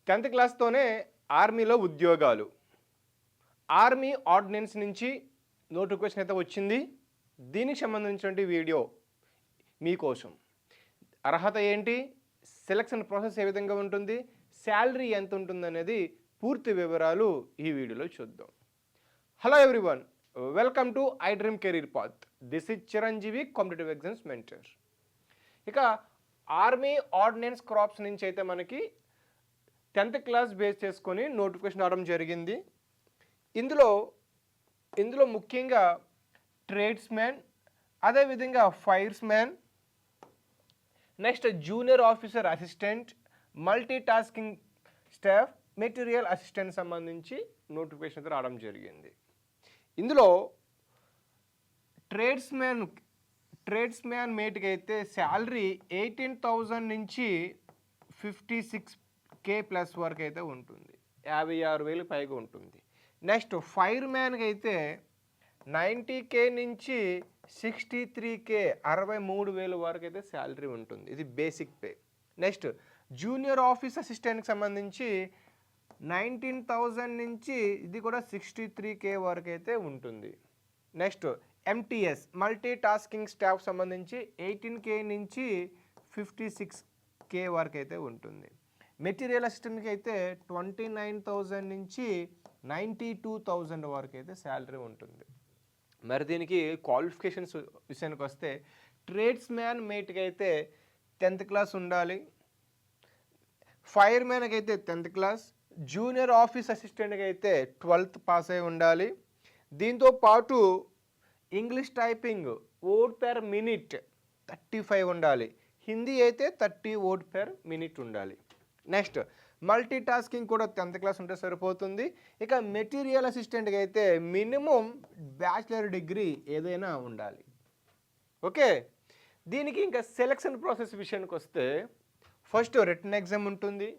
10th క్లాస్తోనే ఆర్మీలో ఉద్యోగాలు. Army ordinance నుంచి నోటిఫికేషన్ అయితే వచ్చింది. దీనికి సంబంధించినటువంటి వీడియో మీకోసం. అర్హత ఏంటి, సెలక్షన్ ప్రాసెస్ ఏ విధంగా ఉంటుంది, శాలరీ ఎంత ఉంటుందనేది పూర్తి వివరాలు ఈ వీడియోలో చూద్దాం. Hello everyone, welcome to I dream career path. This is Chiranjeevi, competitive exams mentor. ఇక ఆర్మీ ఆర్డినెన్స్ క్రాప్స్ నుంచి అయితే మనకి 10th క్లాస్ బేస్ చేసుకొని నోటిఫికేషన్ రావడం జరిగింది. ఇందులో ముఖ్యంగా ట్రేడ్స్మెన్, అదేవిధంగా firesmen, next junior officer assistant, multi tasking staff, material assistant సంబంధించి నోటిఫికేషన్ అయితే రావడం జరిగింది. ఇందులో ట్రేడ్స్మ్యాన్ మేట్కి అయితే శాలరీ 18,000 నుంచి 56K ప్లస్ వరకు అయితే ఉంటుంది, 56,000 పైగా ఉంటుంది. నెక్స్ట్ ఫైర్ మ్యాన్కి అయితే 90K నుంచి 63K 63,000 వరకు అయితే శాలరీ ఉంటుంది, ఇది basic pay. Next junior office అసిస్టెంట్కి సంబంధించి 19,000 నుంచి ఇది కూడా 63K వరకు అయితే ఉంటుంది. Next MTS multi tasking staff సంబంధించి 18K నుంచి 56K వరకు అయితే ఉంటుంది. మెటీరియల్ అసిస్టెంట్కి అయితే 29,000 నుంచి 92,000 వరకు అయితే శాలరీ ఉంటుంది. మరి దీనికి క్వాలిఫికేషన్స్ విషయానికి వస్తే ట్రేడ్స్ మ్యాన్ మేట్కి అయితే 10th క్లాస్ ఉండాలి, ఫైర్ మ్యాన్కి అయితే 10th క్లాస్, జూనియర్ ఆఫీస్ అసిస్టెంట్కి అయితే 12th పాస్ అయి ఉండాలి. దీంతో పాటు English typing word per minute 35 ఉండాలి, హిందీ అయితే 30 వర్డ్ పెర్ మినిట్ ఉండాలి. నెక్స్ట్ మల్టీ టాస్కింగ్ కూడా 10th క్లాస్ ఉంటే సరిపోతుంది. ఇక మెటీరియల్ అసిస్టెంట్కి అయితే మినిమం బ్యాచిలర్ డిగ్రీ ఏదైనా ఉండాలి. ఓకే, దీనికి ఇంకా సెలక్షన్ ప్రాసెస్ విషయానికి వస్తే ఫస్ట్ రిటన్ ఎగ్జామ్ ఉంటుంది,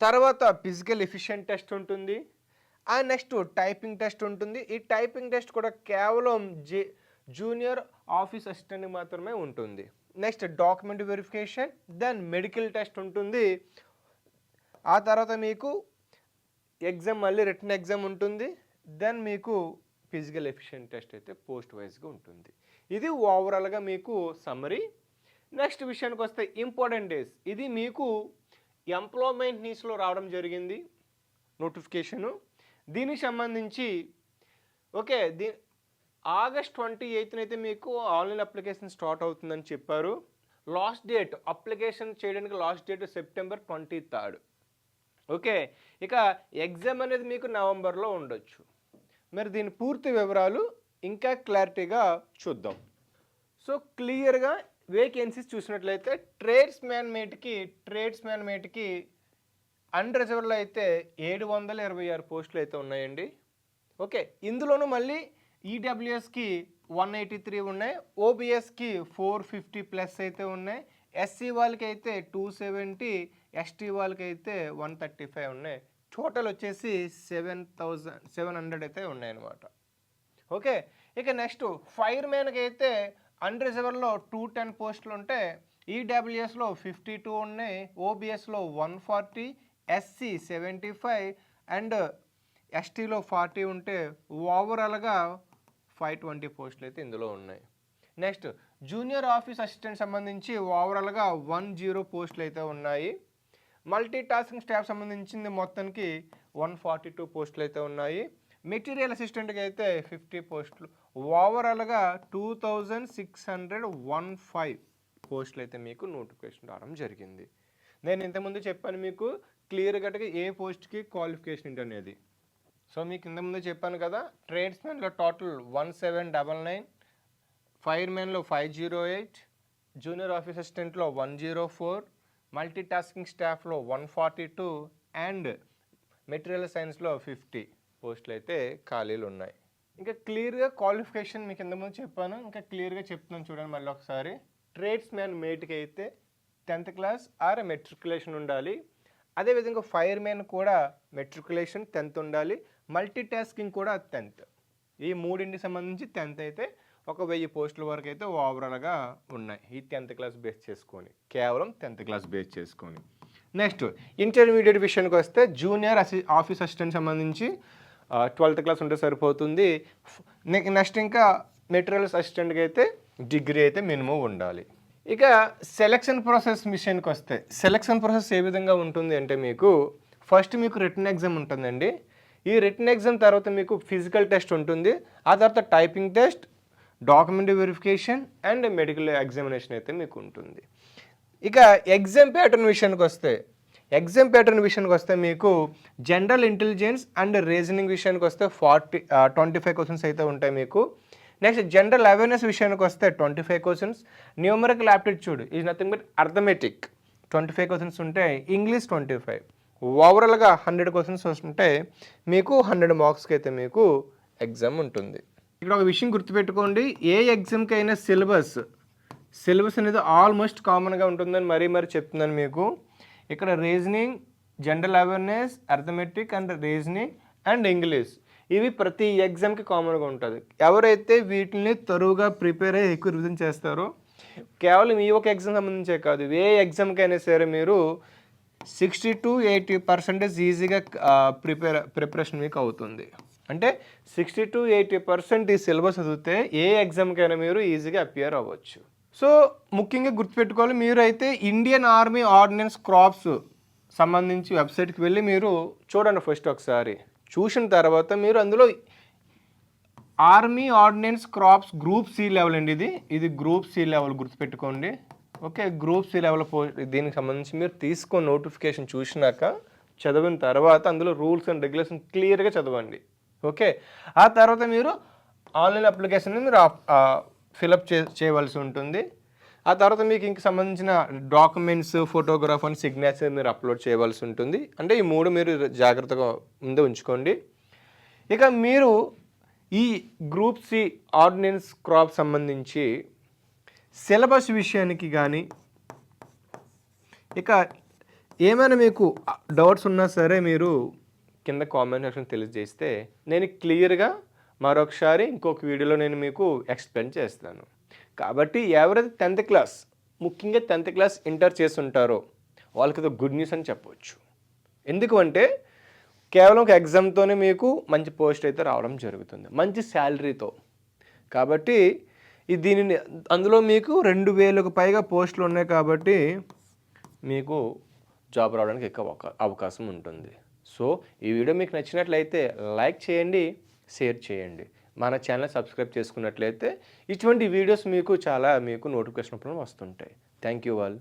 తర్వాత ఫిజికల్ ఎఫిషియెంట్ టెస్ట్ ఉంటుంది, అండ్ నెక్స్ట్ టైపింగ్ టెస్ట్ ఉంటుంది. ఈ టైపింగ్ టెస్ట్ కూడా కేవలం జూనియర్ ఆఫీస్ అసిస్టెంట్కి మాత్రమే ఉంటుంది. Next document verification, then medical test ఉంటుంది. ఆ తర్వాత మీకు ఎగ్జామ్ మళ్ళీ రిటన్ ఎగ్జామ్ ఉంటుంది, దెన్ మీకు ఫిజికల్ ఎఫిషియెంట్ టెస్ట్ అయితే పోస్ట్ వైజ్గా ఉంటుంది. ఇది ఓవరాల్గా మీకు సమ్మరీ. నెక్స్ట్ విషయానికి వస్తే ఇంపార్టెంట్ డేస్, ఇది మీకు ఎంప్లాయ్మెంట్ న్యూస్లో రావడం జరిగింది నోటిఫికేషను. దీనికి సంబంధించి ఓకే, ఆగస్ట్ 28న అయితే మీకు ఆన్లైన్ అప్లికేషన్ స్టార్ట్ అవుతుందని చెప్పారు. లాస్ట్ డేట్ అప్లికేషన్ చేయడానికి last date September 23rd. Okay, ఇక ఎగ్జామ్ అనేది మీకు నవంబర్లో ఉండొచ్చు. మరి దీని పూర్తి వివరాలు ఇంకా క్లారిటీగా చూద్దాం. సో క్లియర్గా వేకెన్సీస్ చూసినట్లయితే ట్రేడ్స్ మ్యాన్ మేట్కి అన్రిజర్వ్డ్లో అయితే 726 పోస్టులు అయితే ఉన్నాయండి. ఓకే, ఇందులోనూ మళ్ళీ ఈడబ్ల్యూఎస్కి 183 ఉన్నాయి, ఓబీఎస్కి 450 ప్లస్ అయితే ఉన్నాయి, ఎస్సీ వాళ్ళకి అయితే 270, ఎస్టీ వాళ్ళకి అయితే 135 ఉన్నాయి. టోటల్ వచ్చేసి 7,700 అయితే ఉన్నాయన్నమాట. ఓకే, ఇక నెక్స్ట్ ఫైర్ మ్యాన్కి అయితే అన్రిజర్వ్డ్లో 210 పోస్టులు ఉంటే, ఈడబ్ల్యూఎస్లో 52 ఉన్నాయి, ఓబీఎస్లో 140, ఎస్సీ 75 అండ్ ఎస్టీలో 40 ఉంటే ఓవరాల్గా 520 పోస్టులు అయితే ఇందులో ఉన్నాయి. నెక్స్ట్ జూనియర్ ఆఫీస్ అసిస్టెంట్ సంబంధించి ఓవరాల్గా 10 పోస్టులు అయితే ఉన్నాయి. మల్టీ టాస్కింగ్ స్టాఫ్ సంబంధించింది మొత్తానికి 142 పోస్టులు అయితే ఉన్నాయి. మెటీరియల్ అసిస్టెంట్కి అయితే 50 పోస్టులు, ఓవరాల్గా 2,615 పోస్టులు అయితే మీకు నోటిఫికేషన్ రావడం జరిగింది. నేను ఇంతకుముందు చెప్పాను మీకు క్లియర్ కట్గా ఏ పోస్ట్కి క్వాలిఫికేషన్ ఏంటి అనేది. సో మీకు ఇంతకుముందు చెప్పాను కదా, ట్రేడ్స్మెన్లో టోటల్ 1799, ఫైర్ మ్యాన్లో 508, జూనియర్ ఆఫీస్ అసిస్టెంట్లో 104, మల్టీ టాస్కింగ్ స్టాఫ్లో 142 అండ్ మెటీరియల్ సైన్స్లో 50 పోస్టులు అయితే ఖాళీలు ఉన్నాయి. ఇంకా క్లియర్గా క్వాలిఫికేషన్ మీకు ఇంతకుముందు చెప్పాను, ఇంకా క్లియర్గా చెప్తున్నాను చూడండి మళ్ళీ ఒకసారి. ట్రేడ్స్ మ్యాన్ మేట్కి అయితే 10th క్లాస్ ఆర్ మెట్రికులేషన్ ఉండాలి, అదేవిధంగా ఫైర్ మ్యాన్ కూడా మెట్రికులేషన్ 10th ఉండాలి, మల్టీ టాస్కింగ్ కూడా 10th. ఈ మూడింటికి సంబంధించి 10th అయితే 1,000 పోస్టుల వరకు అయితే ఓవరాల్గా ఉన్నాయి ఈ 10th క్లాస్ బేస్ చేసుకొని, కేవలం 10th క్లాస్ బేస్ చేసుకొని. నెక్స్ట్ ఇంటర్మీడియట్ విషయానికి వస్తే జూనియర్ ఆఫీస్ అసిస్టెంట్ సంబంధించి 12th క్లాస్ ఉంటే సరిపోతుంది. నెక్స్ట్ ఇంకా మెటీరియల్స్ అసిస్టెంట్కి అయితే డిగ్రీ అయితే మినిమం ఉండాలి. ఇక సెలక్షన్ ప్రాసెస్ విషయానికి వస్తే సెలక్షన్ ప్రాసెస్ ఏ విధంగా ఉంటుంది అంటే మీకు ఫస్ట్ మీకు రిటన్ ఎగ్జామ్ ఉంటుందండి. ఈ రిటన్ ఎగ్జామ్ తర్వాత మీకు ఫిజికల్ టెస్ట్ ఉంటుంది. ఆ తర్వాత typing test, document verification and medical examination అయితే మీకు ఉంటుంది. ఇక ఎగ్జామ్ ప్యాటర్న్ విషయానికి వస్తే మీకు జనరల్ ఇంటెలిజెన్స్ అండ్ రీజనింగ్ విషయానికి వస్తే 25 క్వశ్చన్స్ అయితే ఉంటాయి మీకు. నెక్స్ట్ జనరల్ అవేర్నెస్ విషయానికి వస్తే 25 questions, numerical aptitude is nothing but arithmetic 25 questions ఉంటాయి, ఇంగ్లీష్ 25, ఓవరాల్గా 100 క్వశ్చన్స్ వస్తుంటే మీకు 100 మార్క్స్కి అయితే మీకు ఎగ్జామ్ ఉంటుంది. ఇక్కడ ఒక విషయం గుర్తుపెట్టుకోండి, ఏ ఎగ్జామ్కి అయినా సిలబస్ అనేది ఆల్మోస్ట్ కామన్గా ఉంటుందని మరీ చెప్తున్నాను మీకు. ఇక్కడ reasoning, general awareness, arithmetic and reasoning and English ఇవి ప్రతి ఎగ్జామ్కి కామన్గా ఉంటుంది. ఎవరైతే వీటిని తరువుగా ప్రిపేర్ అయ్యి ఎక్కువ రివిజన్ చేస్తారో కేవలం ఈ ఒక ఎగ్జామ్ సంబంధించే కాదు, ఏ ఎగ్జామ్కి అయినా సరే మీరు 60 to 80% ఈజీగా ప్రిపరేషన్ మీకు అవుతుంది. అంటే 60 to 80% ఈ సిలబస్ చదివితే ఏ ఎగ్జామ్కైనా మీరు ఈజీగా అపియర్ అవ్వచ్చు. సో ముఖ్యంగా గుర్తుపెట్టుకోవాలి, మీరు అయితే ఇండియన్ ఆర్మీ ఆర్డినెన్స్ క్రాప్స్ సంబంధించి వెబ్సైట్కి వెళ్ళి మీరు చూడండి. ఫస్ట్ ఒకసారి చూసిన తర్వాత మీరు అందులో army ordnance corps group C level అండి, ఇది గ్రూప్ సి లెవెల్ గుర్తుపెట్టుకోండి. ఓకే, గ్రూప్ సి లెవెల్ దీనికి సంబంధించి మీరు తీసుకొని నోటిఫికేషన్ చూసినాక చదివిన తర్వాత అందులో రూల్స్ అండ్ రెగ్యులేషన్ క్లియర్గా చదవండి. ఓకే, ఆ తర్వాత మీరు ఆన్లైన్ అప్లికేషన్ మీరు ఫిలప్ చేయవలసి ఉంటుంది. ఆ తర్వాత మీకు ఇంక సంబంధించిన డాక్యుమెంట్స్, ఫోటోగ్రాఫ్ అండ్ సిగ్నేచర్ మీరు అప్లోడ్ చేయవలసి ఉంటుంది. అంటే ఈ 3 మీరు జాగ్రత్తగా ముందే ఉంచుకోండి. ఇక మీరు ఈ గ్రూప్ సి ఆర్డినెన్స్ క్రాప్ సంబంధించి సిలబస్ విషయానికి కానీ ఇక ఏమైనా మీకు డౌట్స్ ఉన్నా సరే మీరు కింద కామెంట్ సెక్షన్ తెలియజేస్తే నేను క్లియర్గా మరొకసారి ఇంకొక వీడియోలో నేను మీకు ఎక్స్ప్లెయిన్ చేస్తాను. కాబట్టి ఎవరైతే 10th క్లాస్ ముఖ్యంగా 10th క్లాస్ ఇంటర్ చేసి ఉంటారో వాళ్ళకి ఇది గుడ్ న్యూస్ అని చెప్పవచ్చు. ఎందుకు అంటే కేవలం ఒక ఎగ్జామ్తోనే మీకు మంచి పోస్ట్ అయితే రావడం జరుగుతుంది, మంచి శాలరీతో. కాబట్టి దీనిని అందులో మీకు 2000కు పైగా పోస్టులు ఉన్నాయి కాబట్టి మీకు జాబ్ రావడానికి ఎక్కువ అవకాశం ఉంటుంది. సో ఈ వీడియో మీకు నచ్చినట్లయితే లైక్ చేయండి, షేర్ చేయండి. మన ఛానల్ సబ్స్క్రైబ్ చేసుకున్నట్లయితే ఇటువంటి వీడియోస్ మీకు నోటిఫికేషన్ వస్తుంటాయి. Thank you all.